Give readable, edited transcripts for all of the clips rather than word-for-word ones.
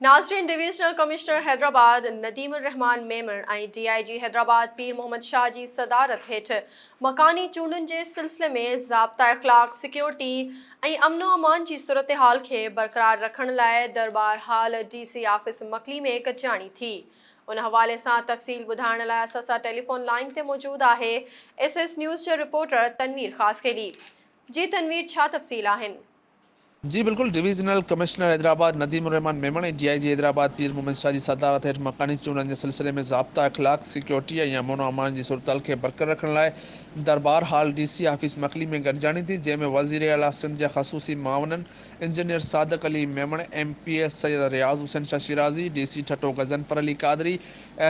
नाज़रीन, divisional commissioner Hyderabad नदीमुर रहमान मेमण ऐं DIG Hyderabad पीर मोहम्मद शाह जी सदारत हेठि मकानी चूंडुनि जे सिलसिले में ज़ाब्ता इख़्लाक़, सिक्योरिटी ऐं अमनो अमान जी सूरतहाल खे बरक़रार रखण लाइ दरबार हाल DC ऑफिस मकली में गॾिजाणी थी। उन हवाले सां तफ़सील ॿुधाइण लाइ असां सां टेलीफ़ोन लाइन ते मौजूदु आहे SS न्यूज़ जो रिपोर्टर तनवीर ख़ासकेली। जी तनवीर, छा तफ़सील आहिनि? जी बिल्कुल, डिवीज़नल कमिश्नर हैदराबाद नदीमुर रहमान मेमण ऐं DIG हैदराबाद पीर मोहम्मद शाह जी सदारत हेठि मकानी चूंडनि जे सिलसिले में ज़ाब्ता इख़्लाक़, सिक्योरिटी ऐं अमन अमान जी सूरतहाल खे बरक़रार रखण लाइ दरबार हाल DC ऑफिस मकली में गॾिजाणी थी, जंहिं में वज़ीर आला सिंध जा ख़सूसी मावनन engineer Sadiq Ali Memon, MPS Syed Riaz Hussain Shah Shirazi, DC Thatta Ghazanfar Ali Qadri,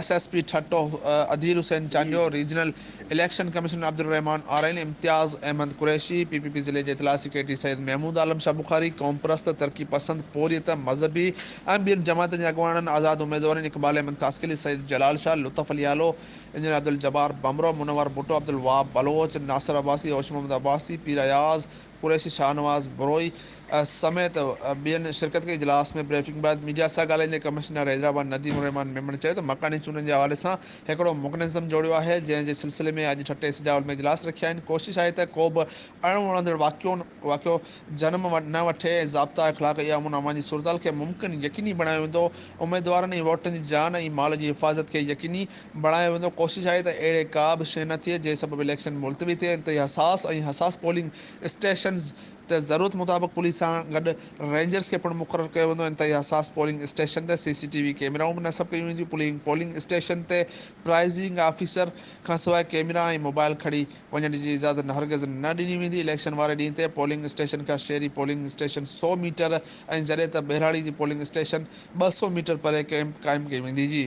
SSP Thatta Adeel Hussain Chandio, regional election commissioner Abdul Rehman Arain, Imtiaz Ahmed Qureshi, PPP ज़िले जे इतला सेक्रेटरी सैयद महमूद आलम शाह बुखारी, क़ौम परस्त, तरक़ी पसंद, पोरियत, मज़हबी ऐं ॿियनि जमातनि जे अॻुवाननि, आज़ाद उम्मीदवारनि इक़बाल अहमद ख़ासकेली, सैयद जलाल शाह, लुत्फ़ अली आलो, इंजीनियर अब्दुल जब्बार बमरो, मुनव्वर भुट्टो, अब्दुल वहाब बलोच, नासिर अब्बासी, ओश मोहम्मद अब्बासी, पीर अयाज़ कुरैशी, शाहनवाज़ बरोई समेत ॿियनि शिरकत कई। इजलास में ब्रीफिंग बैदि मीडिया सां ॻाल्हाईंदे कमिश्नर हैदराबाद नदीमुर रहमान मेमण चयो त मकानी चूंडनि जे हवाले सां हिकिड़ो मुकनिज़म जोड़ियो आहे, जंहिं जे सिलसिले में अॼु ठटे सिजावल में इजलास रखिया आहिनि। कोशिशि आहे त को बि अणवणंदड़ वाक़ियो जनम न वठे ऐं ज़ाब्ता इख़्लाक़ या अमन अमान जी सूरतहाल खे मुमकिन यकीनी बणायो वेंदो। उम्मीदवारनि ऐं वोटनि जी जान ऐं माल जी हिफ़ाज़त खे यकीनी बणायो वेंदो। कोशिशि आहे त अहिड़े का बि शइ न थिए जंहिं सबबु इलेक्शन मुलतवी थिए। इंतही हसास पोलिंग स्टेशन्स ते ज़रूरत मुताबिक़ पुलिस सां गॾु रेंजर्स खे पिणु मुक़ररु कयो वेंदो। इंतही हसास पोलिंग स्टेशन ते CCTV कैमराऊं बि नस्ब कयूं वेंदियूं। पोलिंग स्टेशन ते प्राइज़िंग ऑफिसर खां सवाइ कैमरा ऐं मोबाइल खणी वञण जी इजाज़त हरगिज़ न ॾिनी वेंदी। इलेक्शन वारे ॾींहं ते पोलिंग स्टेशन खां शहरी पोलिंग स्टेशन 100 मीटर ऐं जॾहिं त बहिराड़ी जी पोलिंग स्टेशन 200 मीटर परे क़ाइमु कई वेंदी। जी।